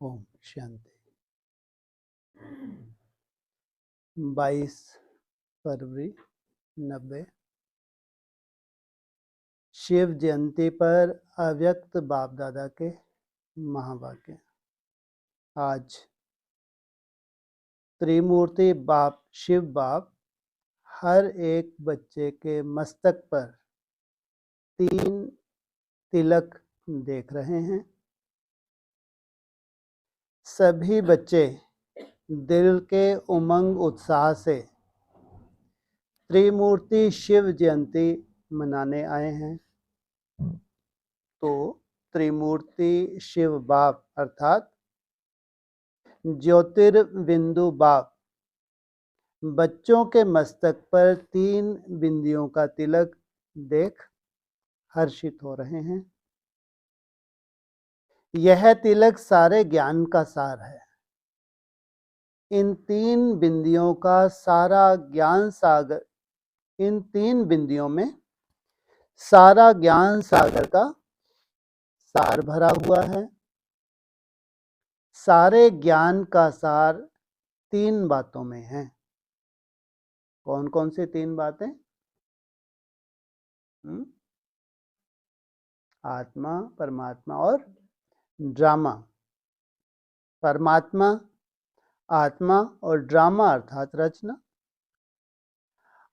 ओम शांति। 22 फरवरी 90। शिव जयंती पर अव्यक्त बाप दादा के महावाक्य। आज त्रिमूर्ति बाप शिव बाप हर एक बच्चे के मस्तक पर 3 तिलक देख रहे हैं। सभी बच्चे दिल के उमंग उत्साह से त्रिमूर्ति शिव जयंती मनाने आए हैं। तो त्रिमूर्ति शिव बाप अर्थात ज्योतिर्बिंदु बाप बच्चों के मस्तक पर 3 बिंदियों का तिलक देख हर्षित हो रहे हैं। यह तिलक सारे ज्ञान का सार है। इन 3 बिंदियों का सारा ज्ञान सागर, इन 3 बिंदियों में सारा ज्ञान सागर का सार भरा हुआ है। सारे ज्ञान का सार 3 बातों में है। कौन कौन सी 3 बातें? आत्मा, परमात्मा और ड्रामा। परमात्मा, आत्मा और ड्रामा अर्थात रचना।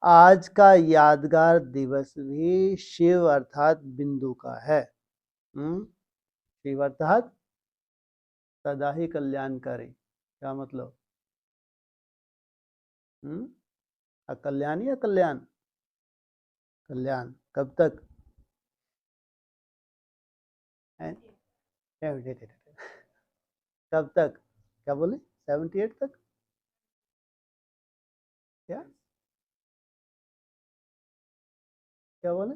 आज का यादगार दिवस भी शिव अर्थात बिंदु का है। शिव अर्थात सदा ही कल्याणकारी। क्या मतलब? अकल्याण या कल्याण? कल्याण। कब तक? कब तक? क्या बोले? 78 तक? क्या क्या बोले?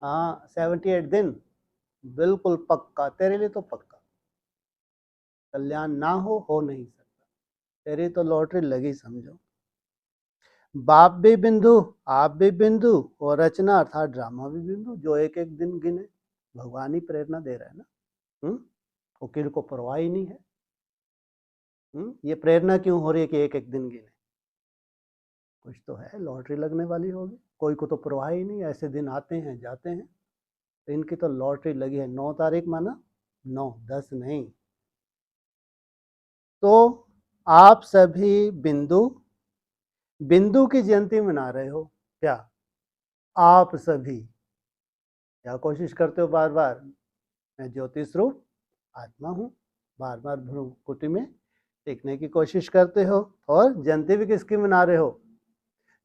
हाँ, 78 दिन। बिल्कुल पक्का, तेरे लिए तो पक्का। कल्याण ना हो नहीं सकता। तेरी तो लॉटरी लगी समझो। बाप भी बिंदु, आप भी बिंदु और रचना अर्थात ड्रामा भी बिंदु, जो एक एक दिन गिने। भगवान ही प्रेरणा दे रहा है ना। वकील को परवाह ही नहीं है। ये प्रेरणा क्यों हो रही है कि एक एक दिन गिने? कुछ तो है, लॉटरी लगने वाली होगी। कोई को तो परवाह ही नहीं, ऐसे दिन आते हैं जाते हैं। तो इनकी तो लॉटरी लगी है। 9 तारीख माना 9, 10 नहीं। तो आप सभी बिंदु की जयंती मना रहे हो क्या? आप सभी क्या कोशिश करते हो बार बार? मैं ज्योतिष रूप आत्मा हूँ। बार बार भ्रूकुटी में टिकने की कोशिश करते हो। और जयंती भी किसकी मना रहे हो?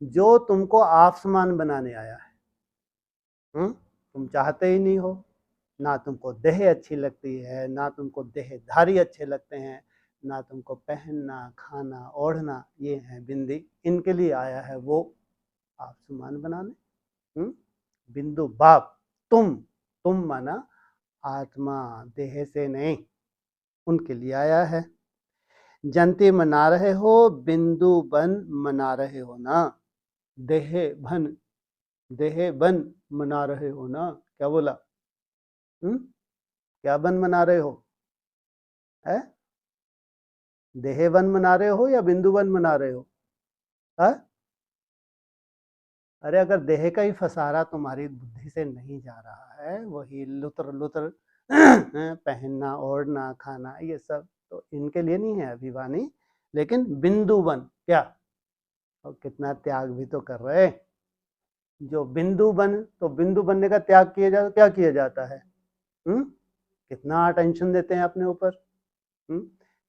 जो तुमको आप समान बनाने आया है। तुम चाहते ही नहीं हो। ना तुमको देह अच्छी लगती है, ना तुमको देहधारी अच्छे लगते हैं, ना तुमको पहनना, खाना, ओढ़ना। ये है बिंदी। इनके लिए आया है वो आप समान बनाने। बिंदु बाप तुम माना आत्मा, देह से नहीं। उनके लिए आया है। जयंती मना रहे हो, बिंदु बन मना रहे हो ना। देह बन मना रहे हो ना। क्या बोला? क्या बन मना रहे हो? है? देह वन मना रहे हो या बिंदु वन मना रहे हो? है? अरे अगर देह का ही फसारा तुम्हारी बुद्धि से नहीं जा रहा है, वही लुतर पहनना, ओढ़ना, खाना, ये सब तो इनके लिए नहीं है अभिवानी। लेकिन बिंदु वन क्या? और कितना त्याग भी तो कर रहे। जो बिंदु बन, तो बिंदु बनने का त्याग किया जाता, क्या किया जाता है? कितना टेंशन देते हैं अपने ऊपर।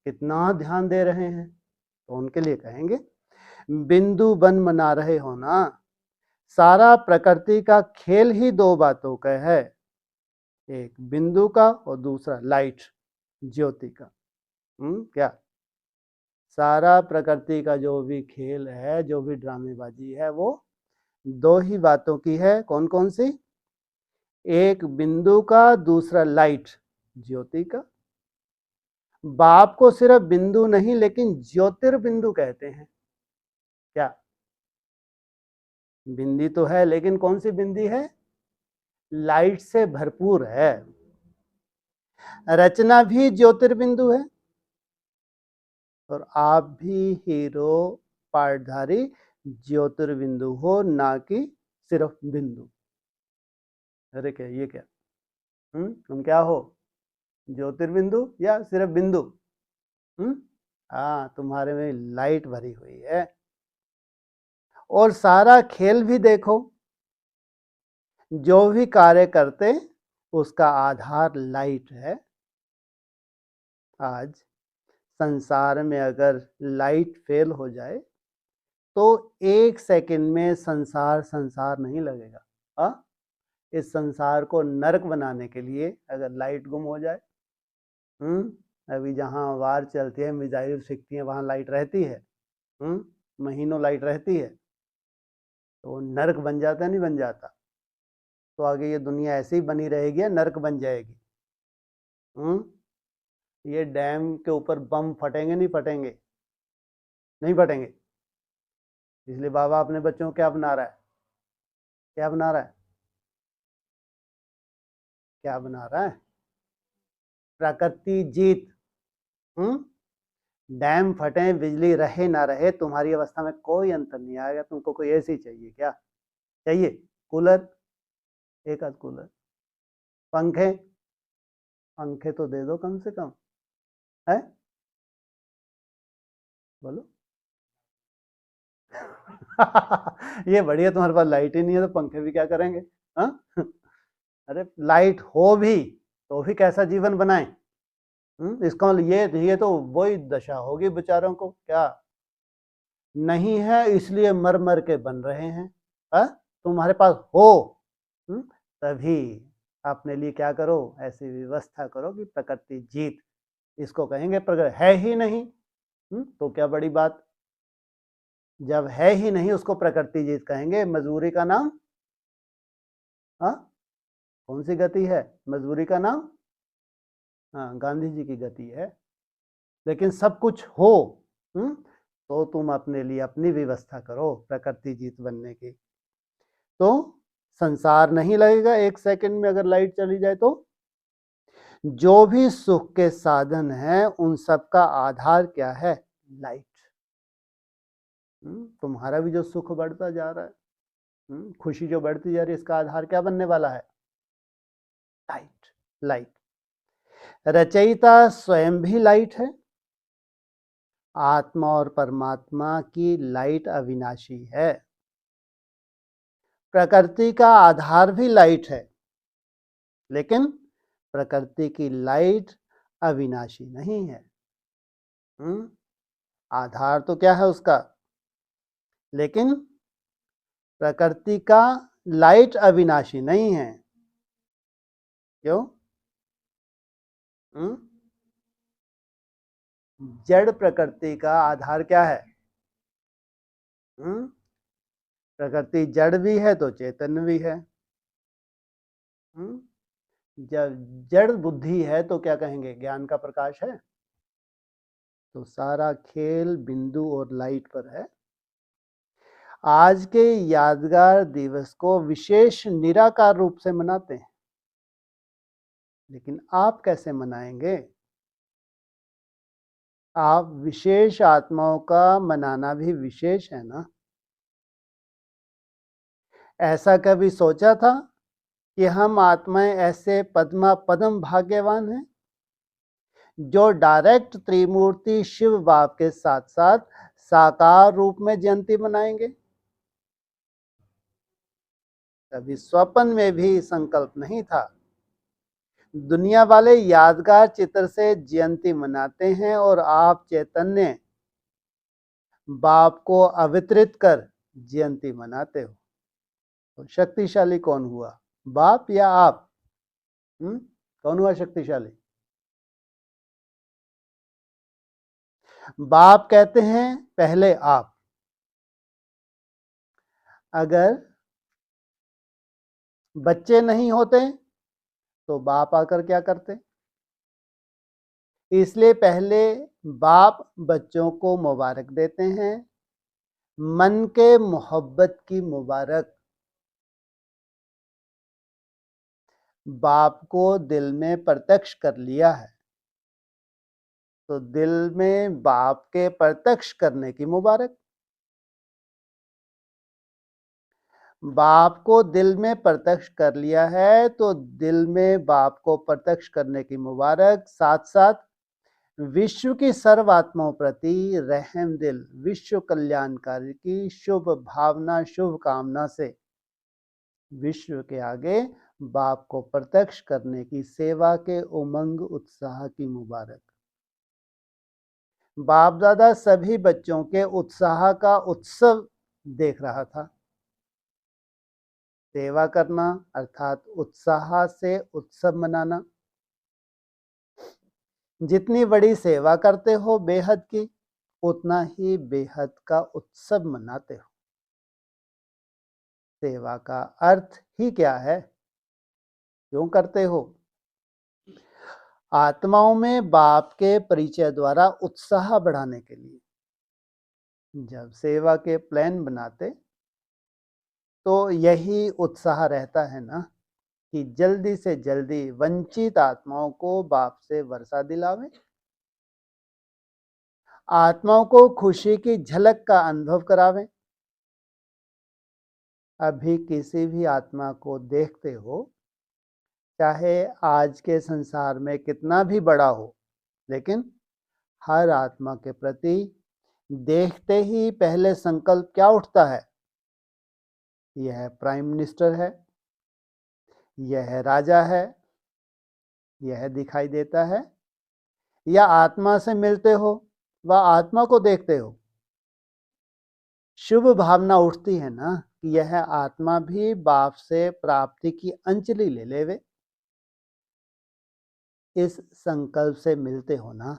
कितना ध्यान दे रहे हैं। तो उनके लिए कहेंगे बिंदु बन मना रहे हो ना। सारा प्रकृति का खेल ही 2 बातों का है। एक बिंदु का और दूसरा लाइट, ज्योति का। क्या? सारा प्रकृति का जो भी खेल है, जो भी ड्रामेबाजी है, वो 2 ही बातों की है। कौन कौन सी? एक बिंदु का, दूसरा लाइट, ज्योति का। बाप को सिर्फ बिंदु नहीं लेकिन ज्योतिर्बिंदु कहते हैं। क्या? बिंदी तो है, लेकिन कौन सी बिंदी है? लाइट से भरपूर है। रचना भी ज्योतिर्बिंदु है और आप भी हीरो पार्टधारी ज्योतिर्बिंदु हो, ना कि सिर्फ बिंदु। अरे क्या ये क्या, तुम क्या हो, ज्योतिर्बिंदु या सिर्फ बिंदु? हाँ, तुम्हारे में लाइट भरी हुई है। और सारा खेल भी देखो, जो भी कार्य करते उसका आधार लाइट है। आज संसार में अगर लाइट फेल हो जाए तो 1 सेकंड में संसार नहीं लगेगा। हाँ, इस संसार को नरक बनाने के लिए अगर लाइट गुम हो जाए, अभी जहाँ वार चलती है, मिसाइल सिकती है, वहाँ लाइट रहती है, महीनों लाइट रहती है, तो वो नरक बन जाता नहीं बन जाता? तो आगे ये दुनिया ऐसे ही बनी रहेगी या नरक बन जाएगी? ये डैम के ऊपर बम फटेंगे नहीं फटेंगे? नहीं फटेंगे। इसलिए बाबा अपने बच्चों को क्या बना रहा है, क्या बना रहा है, क्या बना रहा है? प्रकृति जीत। डैम फटे, बिजली रहे ना रहे, तुम्हारी अवस्था में कोई अंतर नहीं आएगा। तुमको कोई एसी चाहिए क्या? चाहिए कूलर, एक आध कूलर, पंखे, पंखे तो दे दो कम से कम, है? बोलो। ये बढ़िया, तुम्हारे पास लाइट ही नहीं है तो पंखे भी क्या करेंगे? हाँ? अरे लाइट हो भी तो भी कैसा जीवन बनाए? इसका मतलब ये तो वही दशा होगी बेचारों को, क्या नहीं है इसलिए मर मर के बन रहे हैं। तुम्हारे पास हो तभी अपने लिए क्या करो, ऐसी व्यवस्था करो कि प्रकृति जीत। इसको कहेंगे प्रकृति है ही नहीं, तो क्या बड़ी बात। जब है ही नहीं उसको प्रकृति जीत कहेंगे। मजबूरी का नाम, कौन सी गति है मजबूरी का नाम? हाँ, गांधी जी की गति है। लेकिन सब कुछ हो तो तुम अपने लिए अपनी व्यवस्था करो प्रकृति जीत बनने की। तो संसार नहीं लगेगा 1 सेकंड में अगर लाइट चली जाए तो। जो भी सुख के साधन है उन सब का आधार क्या है? लाइट। तुम्हारा भी जो सुख बढ़ता जा रहा है, खुशी जो बढ़ती जा रही है, इसका आधार क्या बनने वाला है? लाइट। लाइट। रचयिता स्वयं भी लाइट है। आत्मा और परमात्मा की लाइट अविनाशी है। प्रकृति का आधार भी लाइट है, लेकिन प्रकृति की लाइट अविनाशी नहीं है। आधार तो क्या है उसका, लेकिन प्रकृति का लाइट अविनाशी नहीं है। क्यों? जड़ प्रकृति का आधार क्या है? प्रकृति जड़ भी है तो चैतन्य भी है। जब जड़ बुद्धि है तो क्या कहेंगे? ज्ञान का प्रकाश है। तो सारा खेल बिंदु और लाइट पर है। आज के यादगार दिवस को विशेष निराकार रूप से मनाते हैं, लेकिन आप कैसे मनाएंगे? आप विशेष आत्माओं का मनाना भी विशेष है ना। ऐसा कभी सोचा था कि हम आत्माएं ऐसे पद्म भाग्यवान हैं जो डायरेक्ट त्रिमूर्ति शिव बाप के साथ साथ साकार रूप में जयंती मनाएंगे? कभी स्वप्न में भी संकल्प नहीं था। दुनिया वाले यादगार चित्र से जयंती मनाते हैं और आप चैतन्य बाप को अवितरित कर जयंती मनाते हो। तो शक्तिशाली कौन हुआ, बाप या आप? कौन हुआ शक्तिशाली? बाप कहते हैं पहले आप। अगर बच्चे नहीं होते तो बाप आकर क्या करते? इसलिए पहले बाप बच्चों को मुबारक देते हैं, मन के मोहब्बत की मुबारक। बाप को दिल में प्रत्यक्ष कर लिया है, तो दिल में बाप के प्रत्यक्ष करने की मुबारक। बाप को दिल में प्रत्यक्ष कर लिया है तो दिल में बाप को प्रत्यक्ष करने की मुबारक। साथ साथ विश्व की सर्व आत्माओं प्रति रहम दिल, विश्व कल्याणकारी की शुभ भावना, शुभ कामना से विश्व के आगे बाप को प्रत्यक्ष करने की सेवा के उमंग उत्साह की मुबारक। बाप दादा सभी बच्चों के उत्साह का उत्सव देख रहा था। सेवा करना अर्थात उत्साह से उत्सव मनाना। जितनी बड़ी सेवा करते हो बेहद की, उतना ही बेहद का उत्सव मनाते हो। सेवा का अर्थ ही क्या है, क्यों करते हो? आत्माओं में बाप के परिचय द्वारा उत्साह बढ़ाने के लिए। जब सेवा के प्लान बनाते तो यही उत्साह रहता है ना, कि जल्दी से जल्दी वंचित आत्माओं को बाप से वर्षा दिलावे, आत्माओं को खुशी की झलक का अनुभव करावे। अभी किसी भी आत्मा को देखते हो, चाहे आज के संसार में कितना भी बड़ा हो, लेकिन हर आत्मा के प्रति देखते ही पहले संकल्प क्या उठता है? यह प्राइम मिनिस्टर है, यह राजा है, यह दिखाई देता है। या आत्मा से मिलते हो व आत्मा को देखते हो, शुभ भावना उठती है ना कि यह आत्मा भी बाप से प्राप्ति की अंजलि ले लेवे। इस संकल्प से मिलते हो ना।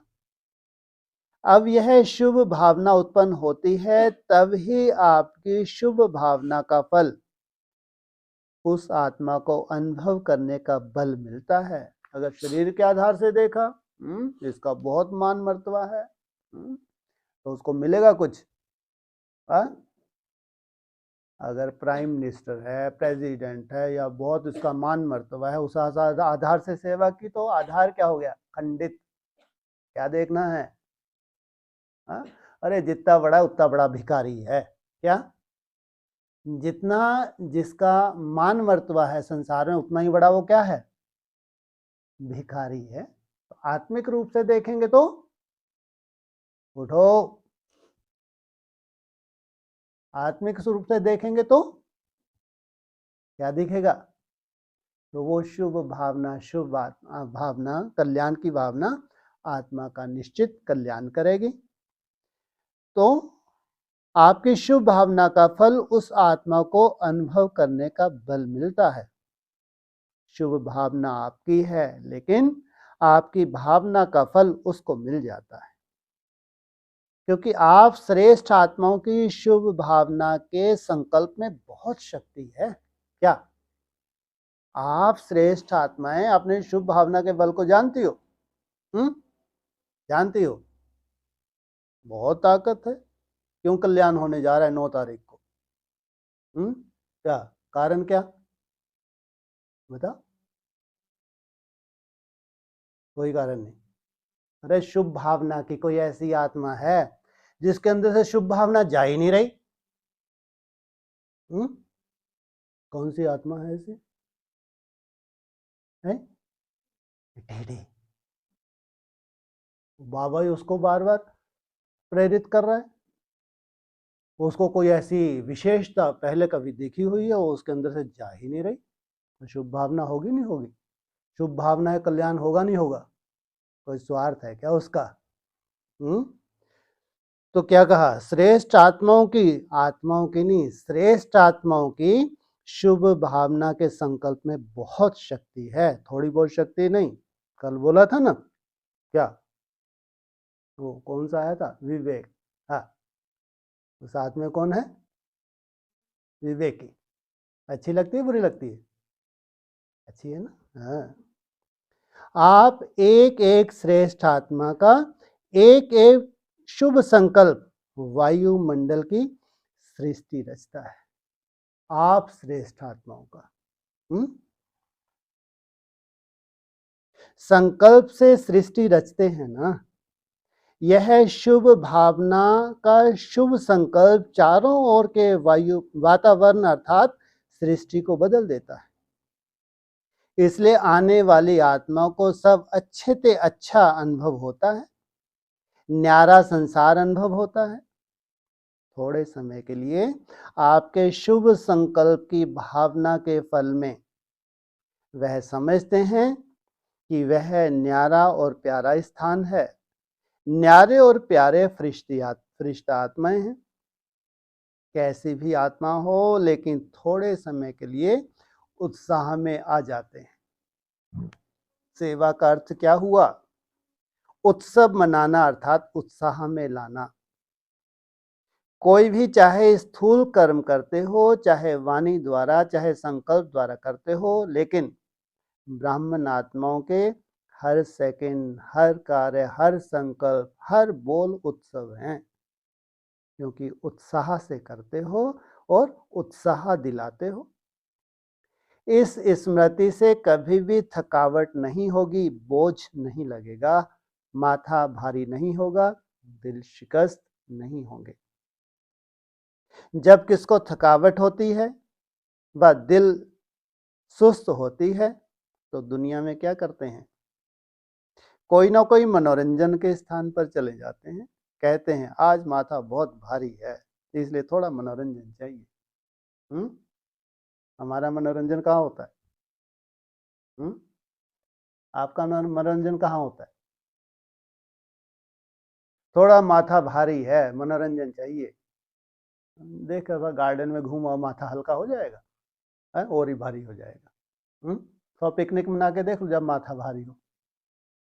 अब यह शुभ भावना उत्पन्न होती है, तब ही आपकी शुभ भावना का फल उस आत्मा को अनुभव करने का बल मिलता है। अगर शरीर के आधार से देखा, इसका बहुत मान मर्तबा है, तो उसको मिलेगा कुछ। अगर प्राइम मिनिस्टर है, प्रेसिडेंट है, या बहुत इसका मान मर्तबा है, उस आधार से सेवा की, तो आधार क्या हो गया? खंडित। क्या देखना है? अरे जितना बड़ा उतना बड़ा भिखारी है क्या? जितना जिसका मान मर्तबा है संसार में, उतना ही बड़ा वो क्या है? भिखारी है। तो आत्मिक रूप से देखेंगे तो उठो, आत्मिक रूप से देखेंगे तो क्या दिखेगा? तो वो शुभ भावना, शुभ भावना, कल्याण की भावना आत्मा का निश्चित कल्याण करेगी। तो आपकी शुभ भावना का फल उस आत्मा को अनुभव करने का बल मिलता है। शुभ भावना आपकी है, लेकिन आपकी भावना का फल उसको मिल जाता है, क्योंकि आप श्रेष्ठ आत्माओं की शुभ भावना के संकल्प में बहुत शक्ति है। क्या आप श्रेष्ठ आत्माएं अपने शुभ भावना के बल को जानती हो? जानती हो? बहुत ताकत है। क्यों कल्याण होने जा रहा है 9 तारीख को? क्या कारण, क्या बता? कोई कारण नहीं। अरे शुभ भावना की कोई ऐसी आत्मा है जिसके अंदर से शुभ भावना जा ही नहीं रही? कौन सी आत्मा है ऐसी? है टेढ़े। बाबा ही उसको बार बार प्रेरित कर रहा है। उसको कोई ऐसी विशेषता पहले कभी देखी हुई है, वो उसके अंदर से जा ही नहीं रही। तो शुभ भावना होगी नहीं होगी? शुभ भावना है, कल्याण होगा नहीं होगा? कोई स्वार्थ है क्या उसका? तो क्या कहा? श्रेष्ठ आत्माओं की नहीं, श्रेष्ठ आत्माओं की शुभ भावना के संकल्प में बहुत शक्ति है, थोड़ी बहुत शक्ति नहीं। कल बोला था ना, क्या वो कौन सा आया था? विवेक। हाँ, तो साथ में कौन है? विवेकी। अच्छी लगती है, बुरी लगती है? अच्छी है ना। हाँ, आप एक एक श्रेष्ठ आत्मा का एक एक शुभ संकल्प वायुमंडल की सृष्टि रचता है। आप श्रेष्ठ आत्माओं का संकल्प से सृष्टि रचते हैं ना, यह शुभ भावना का शुभ संकल्प चारों ओर के वायु वातावरण अर्थात सृष्टि को बदल देता है। इसलिए आने वाली आत्मा को सब अच्छे से अच्छा अनुभव होता है, न्यारा संसार अनुभव होता है। थोड़े समय के लिए आपके शुभ संकल्प की भावना के फल में वह समझते हैं कि वह न्यारा और प्यारा स्थान है। न्यारे और प्यारे फरिश्ते आत्माएं हैं। कैसी भी आत्मा हो, लेकिन थोड़े समय के लिए उत्साह में आ जाते हैं। सेवा का अर्थ क्या हुआ? उत्सव मनाना अर्थात उत्साह में लाना। कोई भी चाहे स्थूल कर्म करते हो, चाहे वाणी द्वारा, चाहे संकल्प द्वारा करते हो, लेकिन ब्राह्मण आत्माओं के हर सेकंड, हर कार्य, हर संकल्प, हर बोल उत्सव हैं, क्योंकि उत्साह से करते हो और उत्साह दिलाते हो। इस स्मृति से कभी भी थकावट नहीं होगी, बोझ नहीं लगेगा, माथा भारी नहीं होगा, दिल शिकस्त नहीं होंगे। जब किसको थकावट होती है व दिल सुस्त होती है, तो दुनिया में क्या करते हैं? कोई ना कोई मनोरंजन के स्थान पर चले जाते हैं। कहते हैं आज माथा बहुत भारी है, इसलिए थोड़ा मनोरंजन चाहिए। हमारा मनोरंजन कहाँ होता है? आपका मनोरंजन कहाँ होता है? थोड़ा माथा भारी है, मनोरंजन चाहिए। देख गार्डन में घूमो, माथा हल्का हो जाएगा है, और ही भारी हो जाएगा। तो पिकनिक मना के देख लो, जब माथा भारी हो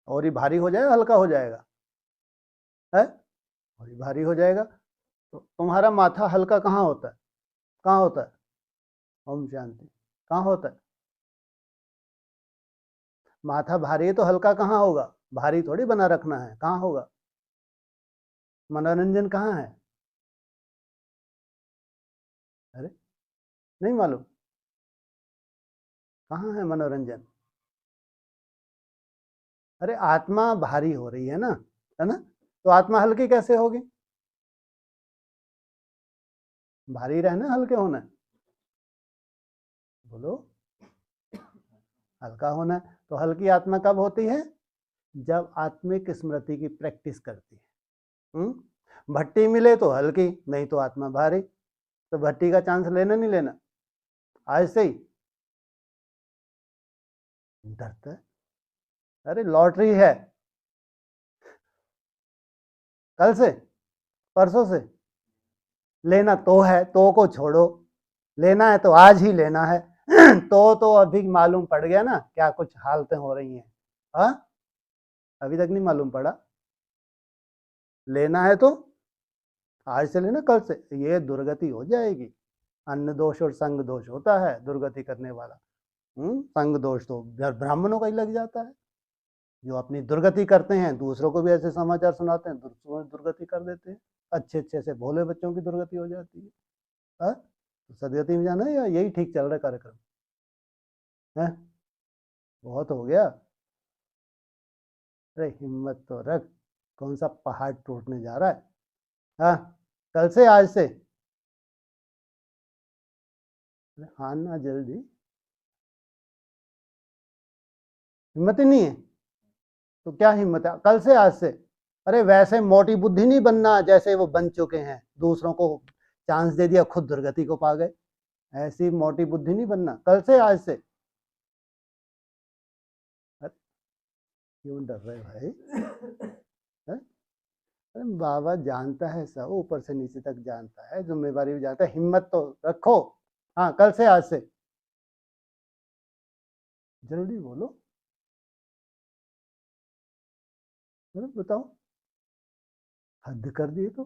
और ही भारी हो जाएगा, हल्का हो जाएगा है, और ही भारी हो जाएगा। तो तुम्हारा माथा हल्का कहाँ होता है? कहाँ होता है? ओम शांति। कहाँ होता है? माथा भारी है तो हल्का कहाँ होगा? भारी थोड़ी बना रखना है, कहाँ होगा? मनोरंजन कहाँ है? अरे नहीं मालूम? कहाँ है मनोरंजन? अरे आत्मा भारी हो रही है ना, तो आत्मा हल्की कैसे होगी? भारी रहना, हल्के होना है? बोलो। हल्का होना है। तो हल्की आत्मा कब होती है? जब आत्मिक स्मृति की प्रैक्टिस करती है। भट्टी मिले तो हल्की, नहीं तो आत्मा भारी। तो भट्टी का चांस लेना नहीं लेना? आज से ही डरता है। अरे लॉटरी है, कल से, परसों से लेना तो है, तो को छोड़ो, लेना है तो आज ही लेना है। तो अभी मालूम पड़ गया ना क्या कुछ हालतें हो रही हैं? हाँ, अभी तक नहीं मालूम पड़ा। लेना है तो आज से लेना, कल से ये दुर्गति हो जाएगी। अन्न दोष और संग दोष होता है दुर्गति करने वाला। संग दोष तो ब्राह्मणों का ही लग जाता है, जो अपनी दुर्गति करते हैं, दूसरों को भी ऐसे समाचार सुनाते हैं, दुर्गति कर देते हैं। अच्छे अच्छे से भोले बच्चों की दुर्गति हो जाती है। तो सदगति में जाना है या यही ठीक चल रहा है कार्यक्रम है? बहुत हो गया। अरे हिम्मत तो रख, कौन सा पहाड़ टूटने जा रहा है? हाँ, कल से, आज से? हाँ ना, जल्दी। हिम्मत ही नहीं है तो क्या हिम्मत है? कल से, आज से? अरे वैसे मोटी बुद्धि नहीं बनना जैसे वो बन चुके हैं, दूसरों को चांस दे दिया, खुद दुर्गति को पा गए। ऐसी मोटी बुद्धि नहीं बनना। कल से, आज से? क्यों डर रहे भाई? अरे बाबा जानता है सब, ऊपर से नीचे तक जानता है, जिम्मेवारी भी जानता है। हिम्मत तो रखो। हाँ, कल से, आज से? जल्दी बोलो। अरे बताओ, हद कर दिए। तो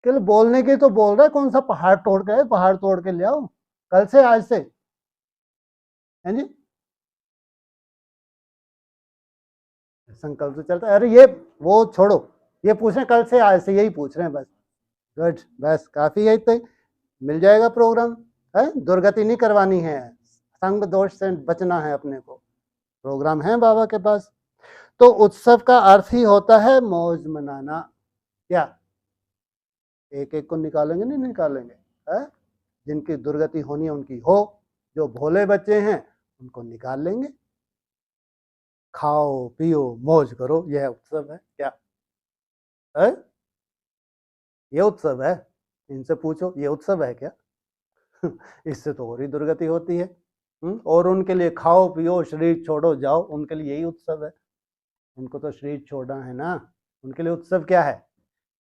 केवल बोलने के तो बोल रहा है, कौन सा पहाड़ तोड़ के, पहाड़ तोड़ के ले आओ। कल से, आज से? है जी? संकल्प से चलता है। अरे ये वो छोड़ो, ये पूछ रहे कल से, आज से, यही पूछ रहे हैं बस। गुड, बस काफी है इतना, मिल जाएगा प्रोग्राम है। दुर्गति नहीं करवानी है, संग दोष से बचना है अपने को। प्रोग्राम है बाबा के पास। तो उत्सव का अर्थ ही होता है मौज मनाना। क्या एक एक को निकालेंगे? नहीं निकालेंगे, है? जिनकी दुर्गति होनी है उनकी हो, जो भोले बच्चे हैं उनको निकाल लेंगे। खाओ पियो मौज करो, यह उत्सव है क्या? है? ये उत्सव है? इनसे पूछो ये उत्सव है क्या? इससे तो और ही दुर्गति होती है। और उनके लिए खाओ पियो शरीर छोड़ो जाओ, उनके लिए यही उत्सव है। उनको तो शरीर छोड़ना है ना, उनके लिए उत्सव क्या है?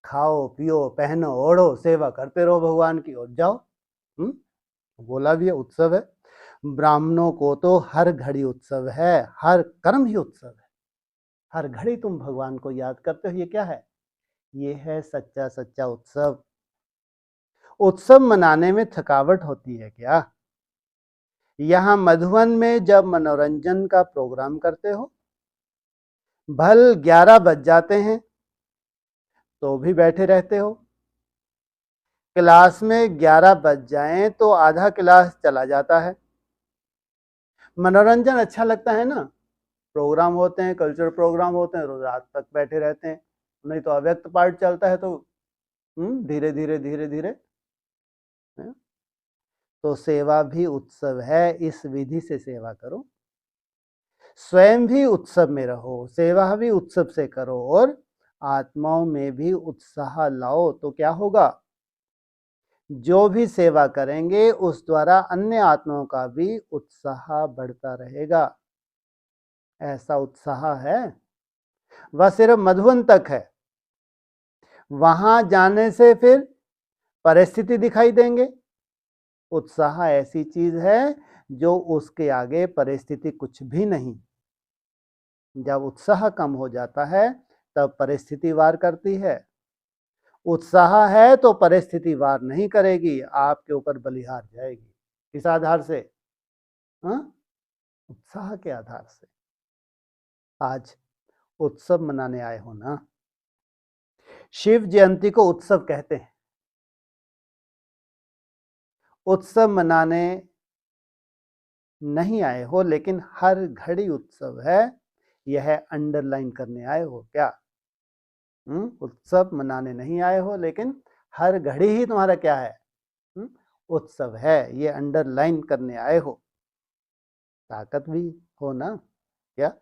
खाओ पियो पहनो ओढ़ो सेवा करते रहो भगवान की और जाओ। बोला भी है उत्सव है। ब्राह्मणों को तो हर घड़ी उत्सव है, हर कर्म ही उत्सव है। हर घड़ी तुम भगवान को याद करते हो, ये क्या है? ये है सच्चा सच्चा उत्सव। उत्सव मनाने में थकावट होती है क्या? यहाँ मधुवन में जब मनोरंजन का प्रोग्राम करते हो, भल 11 बज जाते हैं तो भी बैठे रहते हो। क्लास में 11 बज जाएं तो आधा क्लास चला जाता है। मनोरंजन अच्छा लगता है ना, प्रोग्राम होते हैं, कल्चरल प्रोग्राम होते हैं, रोज रात तक बैठे रहते हैं। नहीं तो अव्यक्त पार्ट चलता है तो धीरे धीरे धीरे धीरे। तो सेवा भी उत्सव है, इस विधि से सेवा करो। स्वयं भी उत्सव में रहो, सेवा भी उत्सव से करो और आत्माओं में भी उत्साह लाओ। तो क्या होगा? जो भी सेवा करेंगे उस द्वारा अन्य आत्माओं का भी उत्साह बढ़ता रहेगा। ऐसा उत्साह है वह सिर्फ मधुबन तक है, वहां जाने से फिर परिस्थिति दिखाई देंगे। उत्साह ऐसी चीज है जो उसके आगे परिस्थिति कुछ भी नहीं। जब उत्साह कम हो जाता है तब परिस्थिति वार करती है। उत्साह है तो परिस्थिति वार नहीं करेगी, आपके ऊपर बलिहार जाएगी। किस आधार से? हाँ, उत्साह के आधार से। आज उत्सव मनाने आए हो ना, शिव जयंती को उत्सव कहते हैं। उत्सव मनाने नहीं आए हो लेकिन हर घड़ी उत्सव है, यह अंडरलाइन करने आए हो क्या? उत्सव मनाने नहीं आए हो लेकिन हर घड़ी ही तुम्हारा क्या है? उत्सव है, ये अंडरलाइन करने आए हो। ताकत भी हो ना क्या?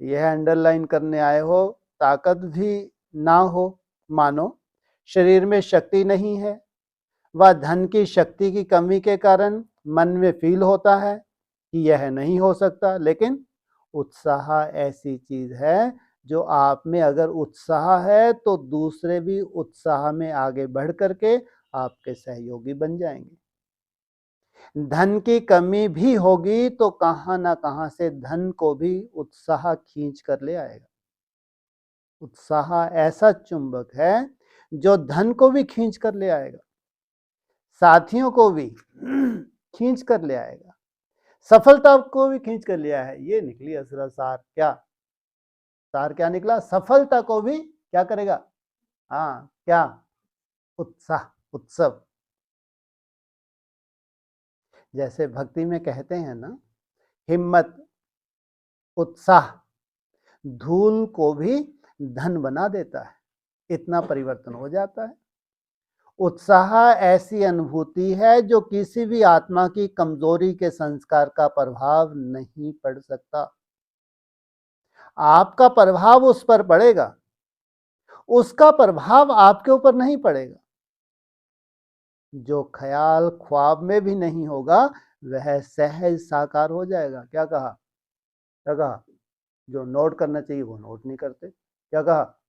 यह अंडरलाइन करने आए हो। ताकत भी ना हो, मानो शरीर में शक्ति नहीं है, व धन की शक्ति की कमी के कारण मन में फील होता है कि यह नहीं हो सकता। लेकिन उत्साह ऐसी चीज है जो आप में अगर उत्साह है तो दूसरे भी उत्साह में आगे बढ़ करके आपके सहयोगी बन जाएंगे। धन की कमी भी होगी तो कहां ना कहां से धन को भी उत्साह खींच कर ले आएगा। उत्साह ऐसा चुंबक है जो धन को भी खींच कर ले आएगा, साथियों को भी खींच कर ले आएगा, सफलता को भी खींच कर लिया है। ये निकली असला सार। क्या सार क्या निकला? सफलता को भी क्या करेगा? हाँ क्या? उत्साह, उत्सव। जैसे भक्ति में कहते हैं ना, हिम्मत उत्साह धूल को भी धन बना देता है, इतना परिवर्तन हो जाता है। उत्साह ऐसी अनुभूति है जो किसी भी आत्मा की कमजोरी के संस्कार का प्रभाव नहीं पड़ सकता। आपका प्रभाव उस पर पड़ेगा, उसका प्रभाव आपके ऊपर नहीं पड़ेगा। जो ख्याल ख्वाब में भी नहीं होगा वह सहज साकार हो जाएगा। क्या कहा? क्या कहा? जो नोट करना चाहिए वो नोट नहीं करते। क्या कहा?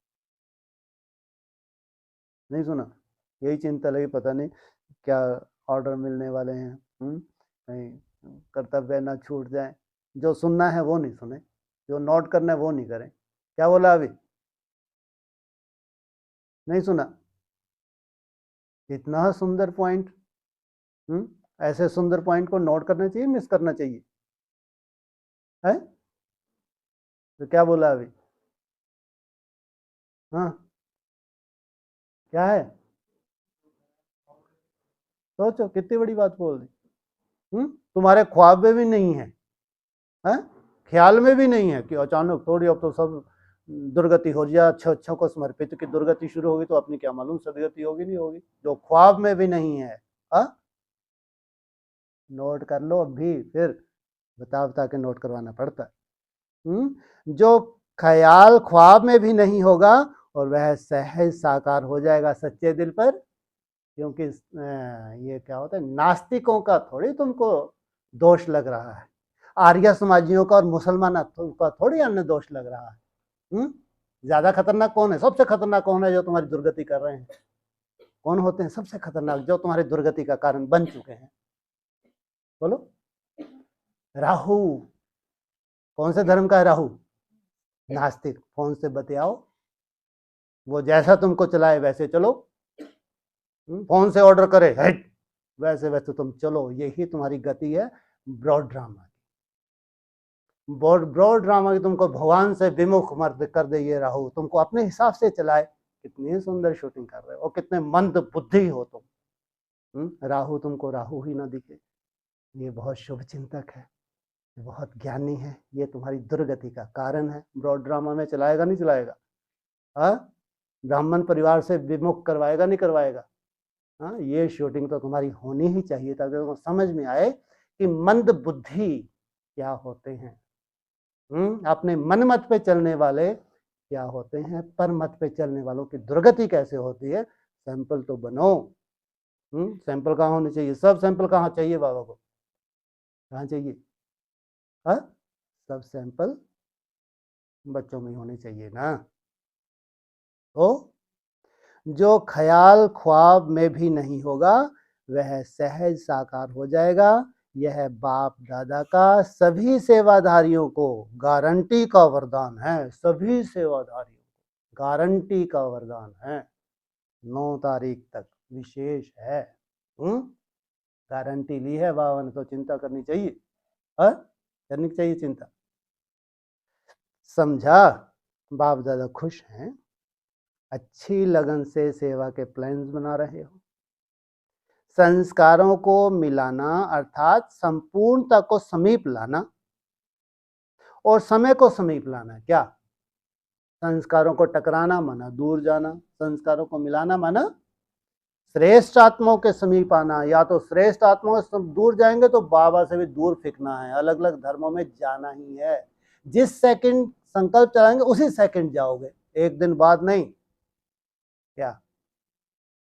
नहीं सुना? यही चिंता लगी, पता नहीं क्या ऑर्डर मिलने वाले हैं। कहीं कर्तव्य ना छूट जाए। जो सुनना है वो नहीं सुने, जो नोट करना है वो नहीं करें। क्या बोला अभी? नहीं सुना? इतना सुंदर पॉइंट। ऐसे सुंदर पॉइंट को नोट करना चाहिए, मिस करना चाहिए है? तो क्या बोला अभी? हाँ, क्या है? सोचो कितनी बड़ी बात बोल दी। तुम्हारे ख्वाब में भी नहीं है, है, ख्याल में भी नहीं है कि अचानक थोड़ी अब तो सब दुर्गति हो जाए, अच्छों को समर्पित की दुर्गति शुरू होगी तो अपनी क्या मालूम सदगति होगी नहीं होगी, जो ख्वाब में भी नहीं है। नोट कर लो अभी, फिर बता के नोट करवाना पड़ता है। जो ख्याल ख्वाब में भी नहीं होगा और वह सहज साकार हो जाएगा सच्चे दिल पर, क्योंकि ये क्या होता है, नास्तिकों का थोड़ी तुमको दोष लग रहा है, आर्य समाजियों का और मुसलमानों का थोड़ी अन्य दोष लग रहा है। ज्यादा खतरनाक कौन है? सबसे खतरनाक कौन है जो तुम्हारी दुर्गति कर रहे हैं? कौन होते हैं सबसे खतरनाक जो तुम्हारी दुर्गति का कारण बन चुके हैं? बोलो। राहु। कौन से धर्म का है राहु? नास्तिक। फोन से बतियाओ, वो जैसा तुमको चलाए वैसे चलो, फोन से ऑर्डर करे हेट वैसे वैसे तुम चलो, यही तुम्हारी गति है ब्रॉड ड्रामा की। ब्रॉड ड्रामा की तुमको भगवान से विमुख मर्द कर दे ये राहु, तुमको अपने हिसाब से चलाए। कितनी सुंदर शूटिंग कर रहे हो और कितने मंद बुद्धि हो तुम। राहु तुमको राहु ही ना दिखे, ये बहुत शुभ चिंतक है, बहुत ज्ञानी है, ये तुम्हारी दुर्गति का कारण है। ब्रॉड ड्रामा में चलाएगा नहीं चलाएगा? ब्राह्मण परिवार से विमुख करवाएगा नहीं करवाएगा? ये शूटिंग तो तुम्हारी होनी ही चाहिए ताकि तुमको समझ में आए कि मंद बुद्धि क्या होते हैं, अपने मन मत पे चलने वाले क्या होते हैं, पर मत पे चलने वालों की दुर्गति कैसे होती है। सैंपल तो बनो। सैंपल कहाँ होने चाहिए? सब सैंपल कहाँ चाहिए बाबा को? कहाँ चाहिए? सब सैंपल बच्चों में होने चाहिए ना। तो जो ख्याल ख्वाब में भी नहीं होगा वह सहज साकार हो जाएगा। यह बाप दादा का सभी सेवाधारियों को गारंटी का वरदान है। सभी सेवाधारियों को गारंटी का वरदान है। 9 तारीख तक विशेष है। गारंटी ली है बाबा ने तो चिंता करनी चाहिए, करनी चाहिए चिंता। समझा? बाप दादा खुश हैं, अच्छी लगन से सेवा के प्लान्स बना रहे हो। संस्कारों को मिलाना अर्थात संपूर्णता को समीप लाना और समय को समीप लाना। क्या? संस्कारों को टकराना माना दूर जाना, संस्कारों को मिलाना माना श्रेष्ठ आत्माओं के समीप आना। या तो श्रेष्ठ आत्माओं से दूर जाएंगे तो बाबा से भी दूर फेंकना है, अलग अलग धर्मों में जाना ही है। जिस सेकंड संकल्प चलाएंगे उसी सेकंड जाओगे, एक दिन बाद नहीं। क्या?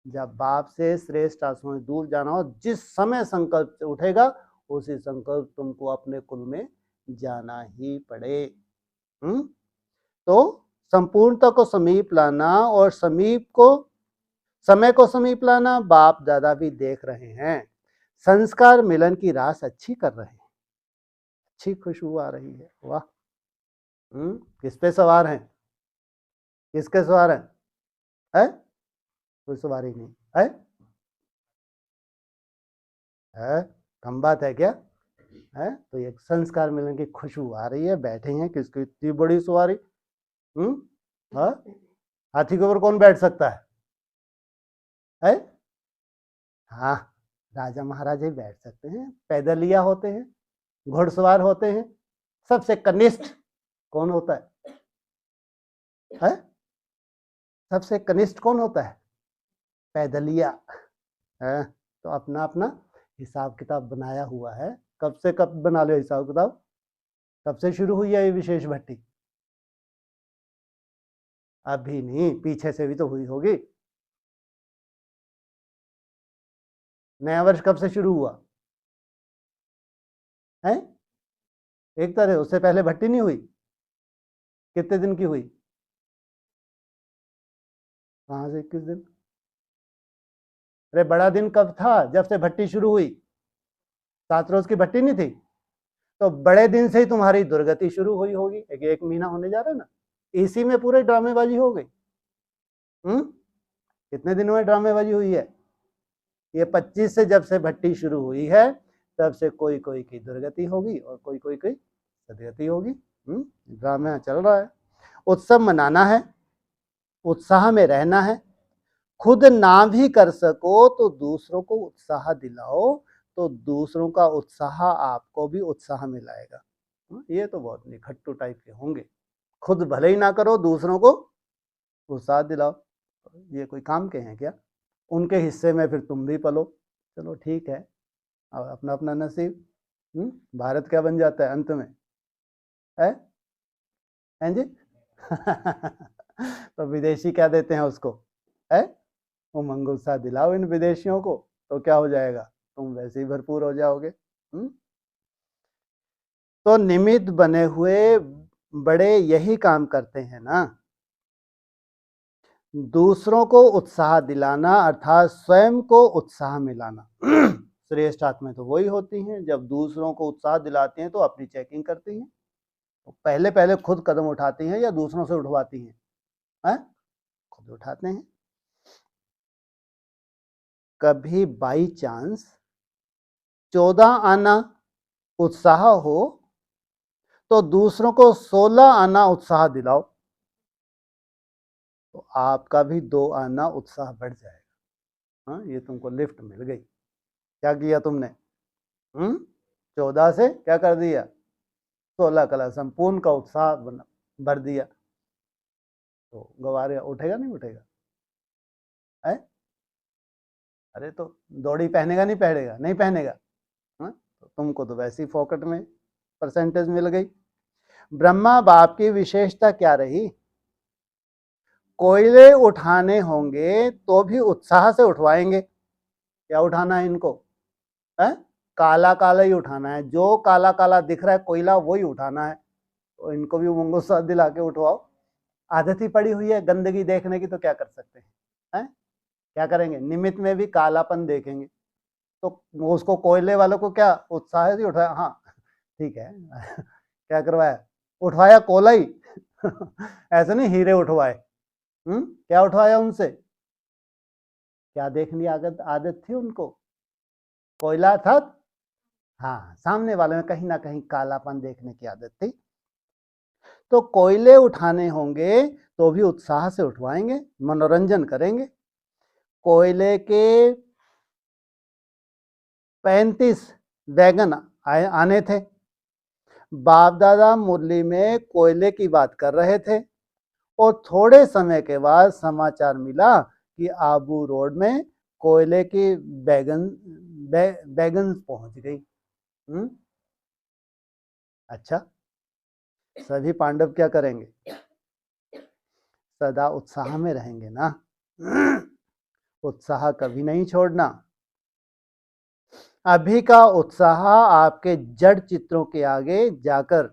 जब बाप से श्रेष्ठ आत्मा से दूर जाना हो, जिस समय संकल्प उठेगा उसी संकल्प तुमको अपने कुल में जाना ही पड़े। तो संपूर्णता को समीप लाना और समय को समीप लाना बाप दादा भी देख रहे हैं। संस्कार मिलन की रास अच्छी कर रहे हैं, अच्छी खुशबू आ रही है। वाह। किस पे सवार हैं? किसके सवार हैं? कोई सवारी नहीं है? कम बात है क्या? तो एक संस्कार मिलन की खुशबू आ रही है। बैठे हैं किसकी इतनी बड़ी सवारी? हाथी के ऊपर कौन बैठ सकता है? हाँ, राजा महाराजा ही बैठ सकते हैं, पैदलिया होते हैं, घुड़सवार होते हैं। सबसे कनिष्ठ कौन होता है? सबसे कनिष्ठ कौन होता है? पैदलिया। तो अपना अपना हिसाब किताब बनाया हुआ है। कब से कब बना लो हिसाब किताब? कब से शुरू हुई है ये विशेष भट्टी? अभी नहीं, पीछे से भी तो हुई होगी। नया वर्ष कब से शुरू हुआ है? 1 तारीख, उससे पहले भट्टी नहीं हुई? कितने दिन की हुई? कहाँ से 21 दिन? अरे बड़ा दिन कब था जब से भट्टी शुरू हुई? 7 रोज की भट्टी नहीं थी? तो बड़े दिन से ही तुम्हारी दुर्गति शुरू हुई होगी। एक महीना होने जा रहा है ना, इसी में पूरे ड्रामेबाजी हो गई। कितने दिनों में ड्रामेबाजी हुई है? ये 25 से जब से भट्टी शुरू हुई है तब से कोई कोई की दुर्गति होगी और कोई कोई की सदगति होगी। ड्रामा चल रहा है। उत्सव मनाना है, उत्साह में रहना है। खुद ना भी कर सको तो दूसरों को उत्साह दिलाओ, तो दूसरों का उत्साह आपको भी उत्साह में लाएगा। ये तो बहुत निखट्टू टाइप के होंगे, खुद भले ही ना करो, दूसरों को उत्साह दिलाओ, ये कोई काम के हैं क्या? उनके हिस्से में फिर तुम भी पलो। चलो ठीक है, और अपना अपना नसीब। भारत क्या बन जाता है अंत में, है हैं जी? तो विदेशी क्या देते हैं उसको, है उमंग उत्साह दिलाओ इन विदेशियों को, तो क्या हो जाएगा, तुम वैसे ही भरपूर हो जाओगे। तो निमित्त बने हुए बड़े यही काम करते हैं ना, दूसरों को उत्साह दिलाना अर्थात स्वयं को उत्साह मिलाना। श्रेष्ठ आत्माएं तो वही होती हैं, जब दूसरों को उत्साह दिलाती हैं तो अपनी चेकिंग करती हैं, तो पहले पहले खुद कदम उठाती हैं या दूसरों से उठवाती हैं? हैं? खुद उठाते हैं। कभी बाई चांस 14 आना उत्साह हो तो दूसरों को 16 आना उत्साह दिलाओ, तो आपका भी 2 आना उत्साह बढ़ जाएगा। हाँ, ये तुमको लिफ्ट मिल गई। क्या किया तुमने? 14 से क्या कर दिया, 16 कला संपूर्ण का उत्साह भर दिया, तो गवारे उठेगा नहीं उठेगा, है? अरे तो दौड़ी पहनेगा नहीं पहनेगा, नहीं पहनेगा। हाँ, तो तुमको तो वैसे ही फोकट में परसेंटेज मिल गई। ब्रह्मा बाप की विशेषता क्या रही, कोयले उठाने होंगे तो भी उत्साह से उठवाएंगे। क्या उठाना है इनको, है? काला काला ही उठाना है, जो काला काला दिख रहा है कोयला वही उठाना है, तो इनको भी उमंग उत्साह दिला के उठवाओ। आदत ही पड़ी हुई है गंदगी देखने की, तो क्या कर सकते हैं? क्या करेंगे, निमित्त में भी कालापन देखेंगे, तो उसको कोयले वालों को क्या उत्साह से उठाया, हाँ ठीक है। क्या करवाया, उठवाया कोला ही। ऐसे नहीं हीरे उठवाए। क्या उठवाया उनसे, क्या देखने आदत आदत थी उनको, कोयला था, हाँ सामने वाले में कहीं ना कहीं कालापन देखने की आदत थी, तो कोयले उठाने होंगे तो भी उत्साह से उठवाएंगे, मनोरंजन करेंगे। कोयले के 35 वैगन आने थे, बाप दादा मुरली में कोयले की बात कर रहे थे, और थोड़े समय के बाद समाचार मिला कि आबू रोड में कोयले की बैगन पहुंच गई। अच्छा, सभी पांडव क्या करेंगे, सदा उत्साह में रहेंगे ना, उत्साह कभी नहीं छोड़ना। अभी का उत्साह आपके जड़ चित्रों के आगे जाकर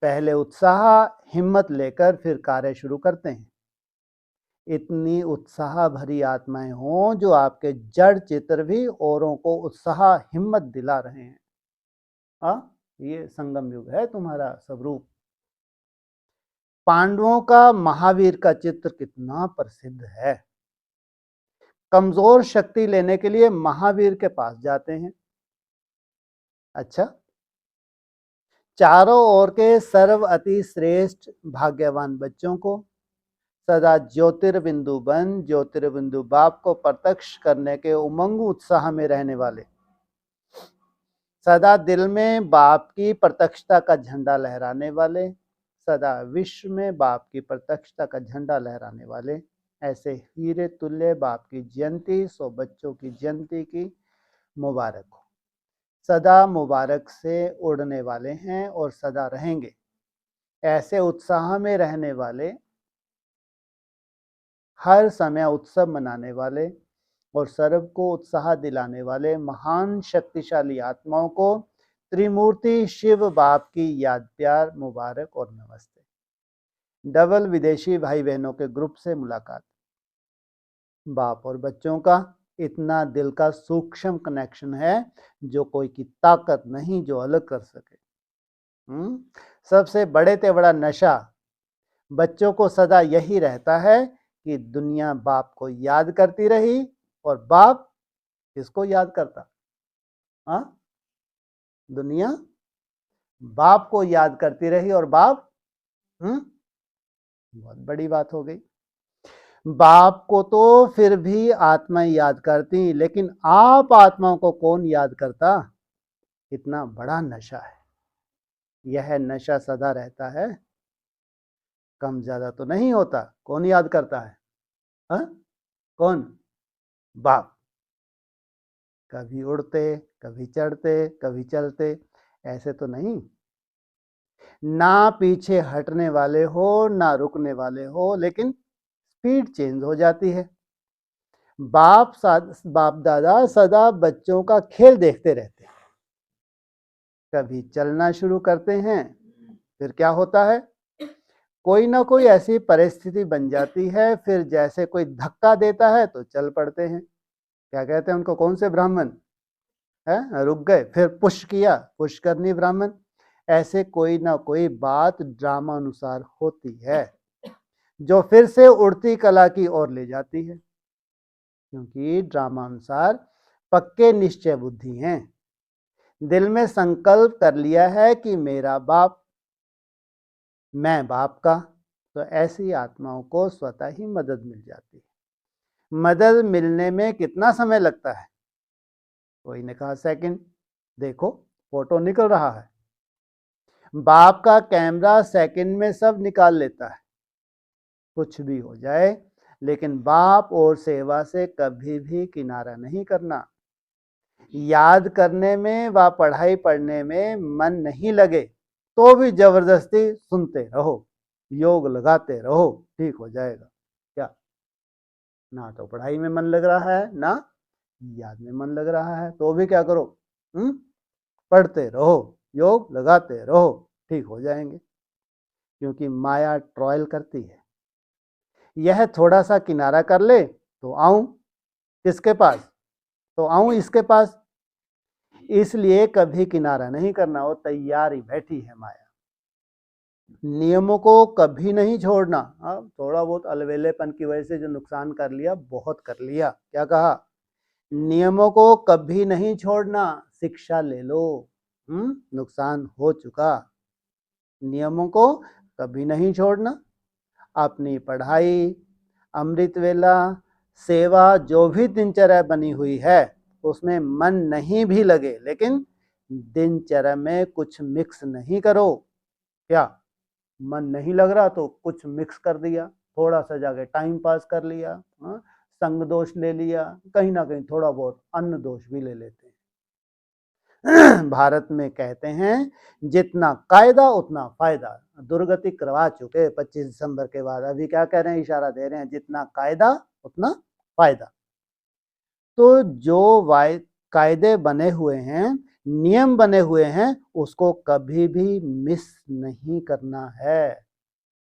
पहले उत्साह हिम्मत लेकर फिर कार्य शुरू करते हैं। इतनी उत्साह भरी आत्माएं हों जो आपके जड़ चित्र भी औरों को उत्साह हिम्मत दिला रहे हैं। ये संगम युग है तुम्हारा स्वरूप। पांडवों का महावीर का चित्र कितना प्रसिद्ध है, कमजोर शक्ति लेने के लिए महावीर के पास जाते हैं। अच्छा, चारों ओर के सर्व अति श्रेष्ठ भाग्यवान बच्चों को सदा ज्योतिर्बिंदु बन ज्योतिर्बिंदु बाप को प्रत्यक्ष करने के उमंग उत्साह में रहने वाले, सदा दिल में बाप की प्रत्यक्षता का झंडा लहराने वाले, सदा विश्व में बाप की प्रत्यक्षता का झंडा लहराने वाले, ऐसे हीरे तुल्य बाप की जयंती 100 बच्चों की जयंती की मुबारक हो। सदा मुबारक से उड़ने वाले हैं और सदा रहेंगे। ऐसे उत्साह में रहने वाले, हर समय उत्सव मनाने वाले और सर्व को उत्साह दिलाने वाले महान शक्तिशाली आत्माओं को त्रिमूर्ति शिव बाप की याद प्यार मुबारक और नमस्ते। डबल विदेशी भाई बहनों के ग्रुप से मुलाकात, बाप और बच्चों का इतना दिल का सूक्ष्म कनेक्शन है जो कोई की ताकत नहीं जो अलग कर सके। सबसे बड़े से बड़ा नशा बच्चों को सदा यही रहता है कि दुनिया बाप को याद करती रही और बाप किसको याद करता, दुनिया बाप को याद करती रही और बाप, बहुत बड़ी बात हो गई। बाप को तो फिर भी आत्माएं याद करती, लेकिन आप आत्माओं को कौन याद करता, इतना बड़ा नशा है। यह नशा सदा रहता है, कम ज्यादा तो नहीं होता। कौन याद करता है? हा? कौन? बाप। कभी उड़ते, कभी चढ़ते, कभी चलते, ऐसे तो नहीं। ना पीछे हटने वाले हो, ना रुकने वाले हो, लेकिन स्पीड चेंज हो जाती है। बाप दादा सदा बच्चों का खेल देखते रहते हैं। कभी चलना शुरू करते हैं, फिर क्या होता है? कोई ना कोई ऐसी परिस्थिति बन जाती है, फिर जैसे कोई धक्का देता है तो चल पड़ते हैं। क्या कहते हैं उनको? कौन से ब्राह्मण है? रुक गए, फिर पुश किया, पुष्करनी ब्राह्मण। ऐसे कोई ना कोई बात ड्रामा अनुसार होती है, जो फिर से उड़ती कला की ओर ले जाती है, क्योंकि ड्रामा अनुसार पक्के निश्चय बुद्धि हैं। दिल में संकल्प कर लिया है कि मेरा बाप, मैं बाप का, तो ऐसी आत्माओं को स्वतः ही मदद मिल जाती है। मदद मिलने में कितना समय लगता है? कोई ने कहा सेकंड। देखो फोटो निकल रहा है, बाप का कैमरा सेकंड में सब निकाल लेता है। कुछ भी हो जाए, लेकिन बाप और सेवा से कभी भी किनारा नहीं करना। याद करने में व पढ़ाई पढ़ने में मन नहीं लगे तो भी जबरदस्ती सुनते रहो, योग लगाते रहो, ठीक हो जाएगा। क्या? ना तो पढ़ाई में मन लग रहा है, ना याद में मन लग रहा है, तो भी क्या करो? पढ़ते रहो, योग लगाते रहो, ठीक हो जाएंगे। क्योंकि माया ट्रॉयल करती है। यह थोड़ा सा किनारा कर ले तो आऊं किसके पास? तो आऊं इसके पास। इसलिए कभी किनारा नहीं करना, वो तैयार ही बैठी है माया। नियमों को कभी नहीं छोड़ना। अब थोड़ा बहुत अलवेलेपन की वजह से जो नुकसान कर लिया, बहुत कर लिया। क्या कहा? नियमों को कभी नहीं छोड़ना, शिक्षा ले लो। नुकसान हो चुका। नियमों को कभी नहीं छोड़ना। अपनी पढ़ाई, अमृत वेला, सेवा, जो भी दिनचर्या बनी हुई है उसमें मन नहीं भी लगे, लेकिन दिनचर्या में कुछ मिक्स नहीं करो। क्या? मन नहीं लग रहा तो कुछ मिक्स कर दिया, थोड़ा सा जाके टाइम पास कर लिया, संग दोष ले लिया, कहीं ना कहीं थोड़ा बहुत अन्न दोष भी ले लेते हैं। भारत में कहते हैं जितना कायदा उतना फायदा। दुर्गति करवा चुके 25 दिसंबर के बाद, अभी क्या कह रहे हैं? इशारा दे रहे हैं जितना कायदा उतना फायदा। तो जो कायदे बने हुए हैं, नियम बने हुए हैं, उसको कभी भी मिस नहीं करना है।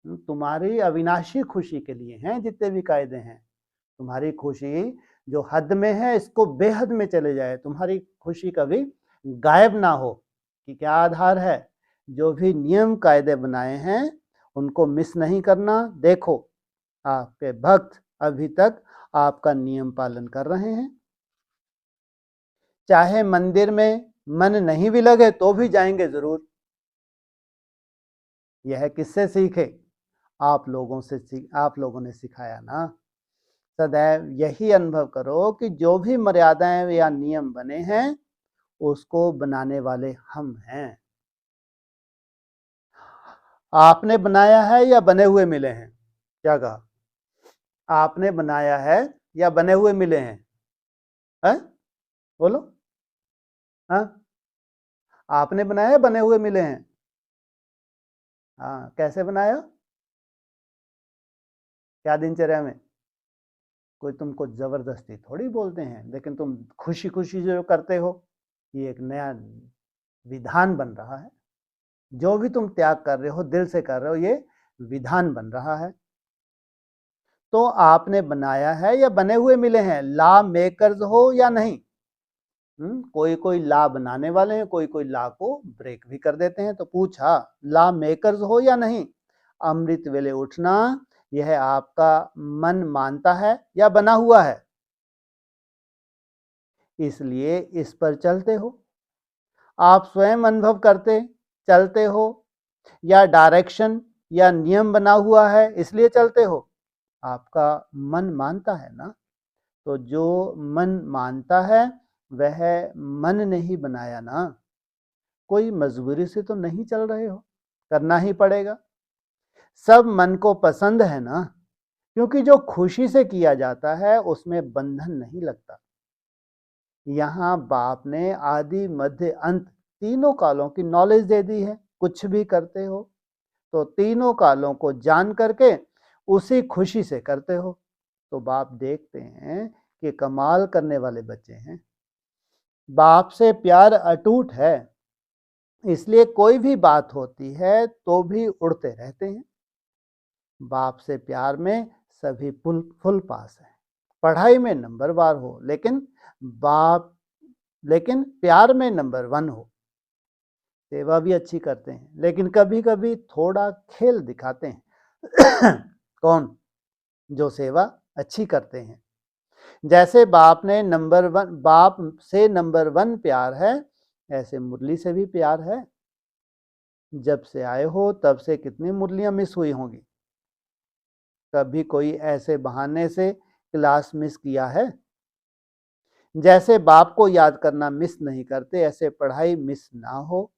तुम्हारी अविनाशी खुशी के लिए हैं जितने भी कायदे हैं। तुम्हारी खुशी जो हद में है, इसको बेहद में चले जाए, तुम्हारी खुशी कभी गायब ना हो। कि क्या आधार है? जो भी नियम कायदे बनाए हैं उनको मिस नहीं करना। देखो आपके भक्त अभी तक आपका नियम पालन कर रहे हैं। चाहे मंदिर में मन नहीं भी लगे तो भी जाएंगे जरूर। यह किससे सीखे? आप लोगों ने सिखाया ना। सदैव यही अनुभव करो कि जो भी मर्यादाएं या नियम बने हैं उसको बनाने वाले हम हैं। आपने बनाया है या बने हुए मिले हैं? क्या कहा? आपने बनाया है या बने हुए मिले हैं? है? बोलो। हाँ, आपने बनाया या बने हुए मिले हैं? हाँ, कैसे बनाया? क्या दिनचर्या में? कोई तुमको जबरदस्ती थोड़ी बोलते हैं, लेकिन तुम खुशी खुशी जो करते हो, ये एक नया विधान बन रहा है। जो भी तुम त्याग कर रहे हो, दिल से कर रहे हो, ये विधान बन रहा है। तो आपने बनाया है या बने हुए मिले हैं? लॉ मेकर्स हो या नहीं? कोई कोई लॉ बनाने वाले हैं, कोई कोई लॉ को ब्रेक भी कर देते हैं। तो पूछा, लॉ मेकर्स हो या नहीं? अमृत वेले उठना, यह आपका मन मानता है या बना हुआ है? इसलिए इस पर चलते हो। आप स्वयं अनुभव करते चलते हो, या डायरेक्शन या नियम बना हुआ है इसलिए चलते हो? आपका मन मानता है ना। तो जो मन मानता है वह मन ने ही बनाया ना। कोई मजबूरी से तो नहीं चल रहे हो, करना ही पड़ेगा। सब मन को पसंद है ना, क्योंकि जो खुशी से किया जाता है उसमें बंधन नहीं लगता। यहाँ बाप ने आदि मध्य अंत तीनों कालों की नॉलेज दे दी है। कुछ भी करते हो तो तीनों कालों को जान करके उसी खुशी से करते हो। तो बाप देखते हैं कि कमाल करने वाले बच्चे हैं। बाप से प्यार अटूट है, इसलिए कोई भी बात होती है तो भी उड़ते रहते हैं। बाप से प्यार में सभी फुल पास है। पढ़ाई में नंबर वार हो, लेकिन प्यार में नंबर 1 हो। सेवा भी अच्छी करते हैं, लेकिन कभी कभी थोड़ा खेल दिखाते हैं। कौन? जो सेवा अच्छी करते हैं। जैसे बाप से नंबर 1 प्यार है, ऐसे मुरली से भी प्यार है। जब से आए हो तब से कितनी मुरलियां मिस हुई होंगी। कभी कोई ऐसे बहाने से क्लास मिस किया है? जैसे बाप को याद करना मिस नहीं करते, ऐसे पढ़ाई मिस ना हो,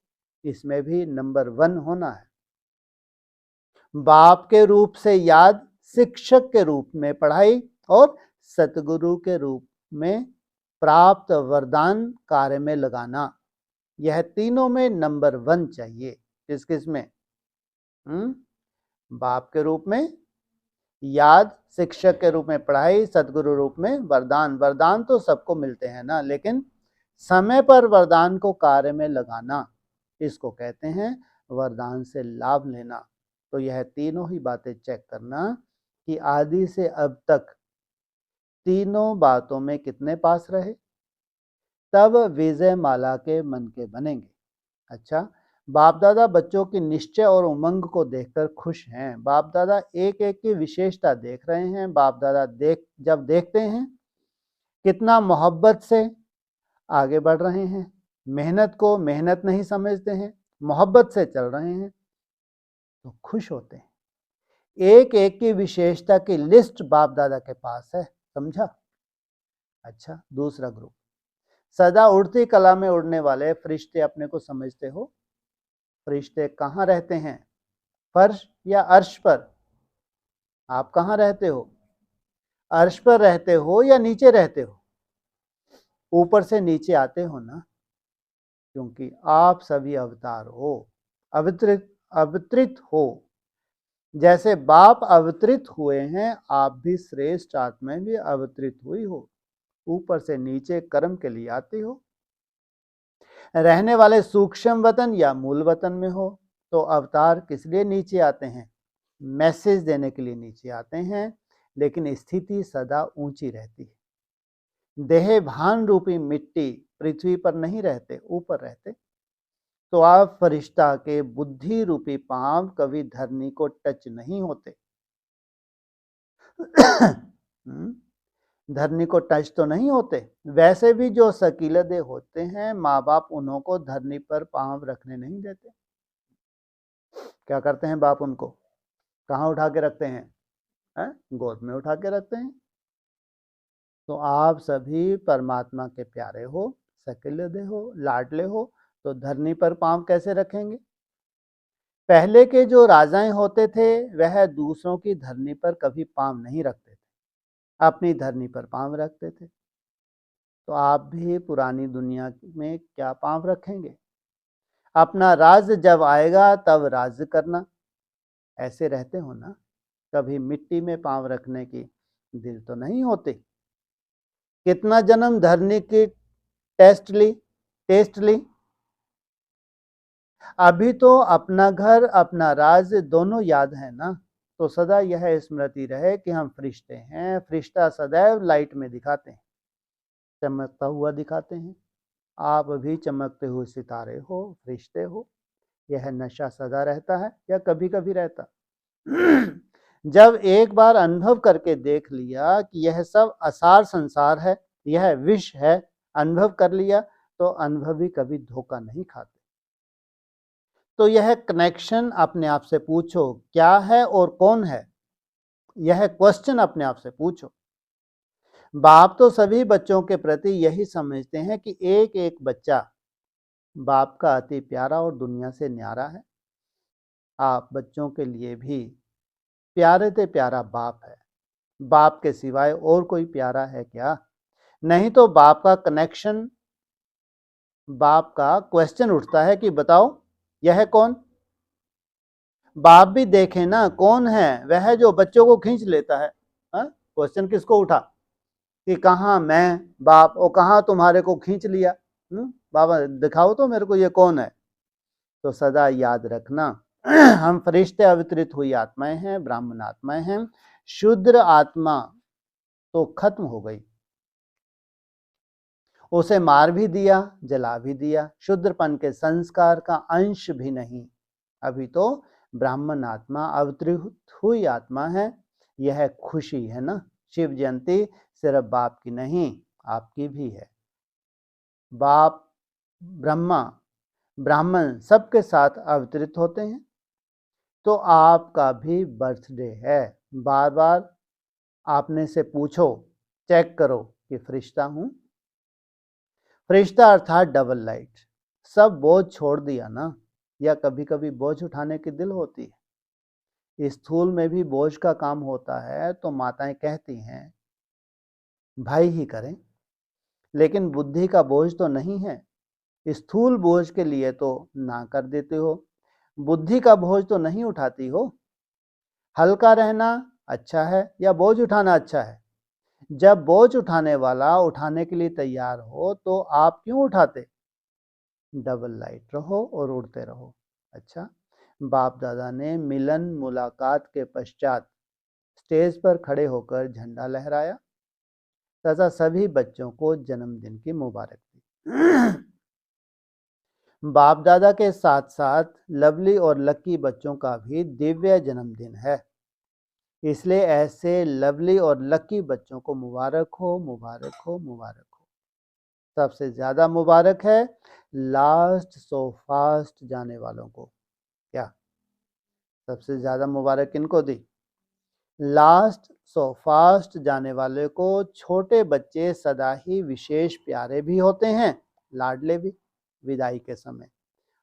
इसमें भी नंबर 1 होना है। बाप के रूप से याद, शिक्षक के रूप में पढ़ाई और सतगुरु के रूप में प्राप्त वरदान कार्य में लगाना, यह तीनों में नंबर 1 चाहिए। किस किस में? बाप के रूप में याद, शिक्षक के रूप में पढ़ाई, सतगुरु रूप में वरदान। वरदान तो सबको मिलते हैं ना, लेकिन समय पर वरदान को कार्य में लगाना, इसको कहते हैं वरदान से लाभ लेना। तो यह तीनों ही बातें चेक करना कि आदि से अब तक तीनों बातों में कितने पास रहे, तब विजय माला के मन के बनेंगे। अच्छा, बाप दादा बच्चों की निश्चय और उमंग को देखकर खुश हैं। बाप दादा एक एक की विशेषता देख रहे हैं। बाप दादा जब देखते हैं कितना मोहब्बत से आगे बढ़ रहे हैं, मेहनत को मेहनत नहीं समझते हैं, मोहब्बत से चल रहे हैं, तो खुश होते हैं। एक एक की विशेषता की लिस्ट बाप दादा के पास है, समझा? अच्छा, दूसरा ग्रुप, सदा उड़ती कला में उड़ने वाले फरिश्ते अपने को समझते हो? फरिश्ते कहाँ रहते हैं, फर्श या अर्श पर? आप कहाँ रहते हो? अर्श पर रहते हो या नीचे रहते हो? ऊपर से नीचे आते हो ना, क्योंकि आप सभी अवतार हो, अवतरित हो। जैसे बाप अवतरित हुए हैं, आप भी श्रेष्ठ आत्माएं भी अवतरित हुई हो। ऊपर से नीचे कर्म के लिए आती हो। रहने वाले सूक्ष्म वतन या मूल वतन में हो, तो अवतार किस लिए नीचे आते हैं? मैसेज देने के लिए नीचे आते हैं, लेकिन स्थिति सदा ऊंची रहती है। देह भान रूपी मिट्टी पृथ्वी पर नहीं रहते, ऊपर रहते। तो आप फरिश्ता के बुद्धि रूपी पांव कभी धरनी को टच नहीं होते। धरनी को टच तो नहीं होते। वैसे भी जो सकीलदे होते हैं, माँ बाप उन्हों को धरनी पर पांव रखने नहीं देते। क्या करते हैं बाप? उनको कहाँ उठा के रखते हैं? गोद में उठा के रखते हैं। तो आप सभी परमात्मा के प्यारे हो, सकीलदे हो, लाडले हो, तो धरनी पर पांव कैसे रखेंगे? पहले के जो राजाएं होते थे, वह दूसरों की धरनी पर कभी पांव नहीं रखते थे, अपनी धरनी पर पांव रखते थे। तो आप भी पुरानी दुनिया में क्या पांव रखेंगे? अपना राज जब आएगा तब राज करना, ऐसे रहते हो ना। कभी मिट्टी में पांव रखने की दिल तो नहीं होती। कितना जन्म धरनी की टेस्ट ली। अभी तो अपना घर, अपना राज दोनों याद है ना। तो सदा यह स्मृति रहे कि हम फरिश्ते हैं। फरिश्ता सदैव लाइट में दिखाते हैं, चमकता हुआ दिखाते हैं। आप भी चमकते हुए सितारे हो, फरिश्ते हो। यह नशा सदा रहता है या कभी कभी रहता? जब एक बार अनुभव करके देख लिया कि यह सब असार संसार है, यह विष है, अनुभव कर लिया, तो अनुभवी कभी धोखा नहीं खाते। तो यह कनेक्शन अपने आप से पूछो, क्या है और कौन है? यह क्वेश्चन अपने आप से पूछो। बाप तो सभी बच्चों के प्रति यही समझते हैं कि एक एक बच्चा बाप का अति प्यारा और दुनिया से न्यारा है। आप बच्चों के लिए भी प्यारे से प्यारा बाप है। बाप के सिवाय और कोई प्यारा है क्या? नहीं तो बाप का क्वेश्चन उठता है कि बताओ यह कौन? बाप भी देखे ना कौन है वह जो बच्चों को खींच लेता है। क्वेश्चन किसको उठा कि कहाँ मैं बाप और कहाँ तुम्हारे को खींच लिया। बाबा दिखाओ तो मेरे को ये कौन है। तो सदा याद रखना हम फरिश्ते अवतरित हुई आत्माएं हैं, ब्राह्मण आत्माएं हैं। शूद्र आत्मा तो खत्म हो गई, उसे मार भी दिया, जला भी दिया। शूद्रपन के संस्कार का अंश भी नहीं। अभी तो ब्राह्मण आत्मा अवतरित हुई आत्मा है। यह खुशी है ना। शिव जयंती सिर्फ बाप की नहीं, आपकी भी है। बाप, ब्रह्मा, ब्राह्मण सबके साथ अवतरित होते हैं। तो आपका भी बर्थडे है। बार बार आपने से पूछो, चेक करो कि फरिश्ता हूं। फरिश्ता अर्थात डबल लाइट। सब बोझ छोड़ दिया ना, या कभी कभी बोझ उठाने की दिल होती है। स्थूल में भी बोझ का काम होता है तो माताएं कहती हैं भाई ही करें, लेकिन बुद्धि का बोझ तो नहीं है। स्थूल बोझ के लिए तो ना कर देते हो, बुद्धि का बोझ तो नहीं उठाती हो। हल्का रहना अच्छा है या बोझ उठाना अच्छा है? जब बोझ उठाने वाला उठाने के लिए तैयार हो तो आप क्यों उठाते? डबल लाइट रहो और उड़ते रहो। अच्छा, बाप दादा ने मिलन मुलाकात के पश्चात स्टेज पर खड़े होकर झंडा लहराया तथा सभी बच्चों को जन्मदिन की मुबारक दी। बाप दादा के साथ साथ लवली और लकी बच्चों का भी दिव्य जन्मदिन है। इसलिए ऐसे लवली और लकी बच्चों को मुबारक हो, मुबारक हो, मुबारक हो। सबसे ज्यादा मुबारक है लास्ट सो फास्ट जाने वालों को। क्या सबसे ज्यादा मुबारक किनको दी? लास्ट सो फास्ट जाने वाले को। छोटे बच्चे सदा ही विशेष प्यारे भी होते हैं, लाडले भी। विदाई के समय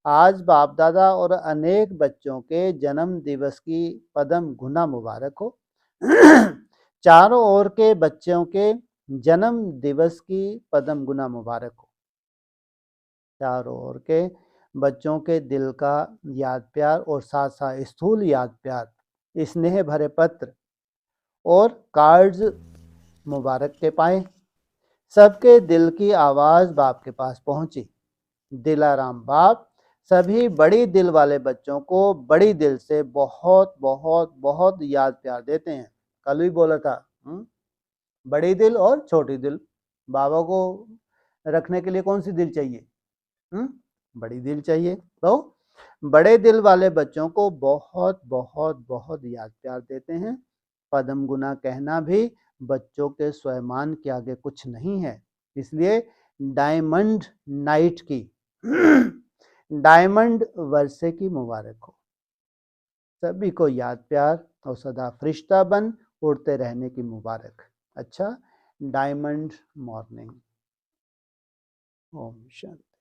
आज बाप दादा और अनेक बच्चों के जन्म दिवस की पदम गुना मुबारक हो। चारों ओर के बच्चों के जन्म दिवस की पदम गुना मुबारक हो। चारों ओर के बच्चों के दिल का याद प्यार और साथ साथ स्थूल याद प्यार, स्नेह भरे पत्र और कार्ड्स मुबारक के पाए। सबके दिल की आवाज बाप के पास पहुंची। दिलाराम बाप सभी बड़ी दिल वाले बच्चों को बड़ी दिल से बहुत बहुत बहुत याद प्यार देते हैं। कल भी बोला था, बड़ी दिल और छोटी दिल। बाबा को रखने के लिए कौन सी दिल चाहिए? बड़ी दिल चाहिए। तो बड़े दिल वाले बच्चों को बहुत बहुत बहुत याद प्यार देते हैं। पदम गुना कहना भी बच्चों के स्वयमान के आगे कुछ नहीं है। इसलिए डायमंड नाइट की डायमंड वर्षे की मुबारक हो। सभी को याद प्यार और सदा फरिश्ता बन उड़ते रहने की मुबारक। अच्छा, डायमंड मॉर्निंग। ओम शांति।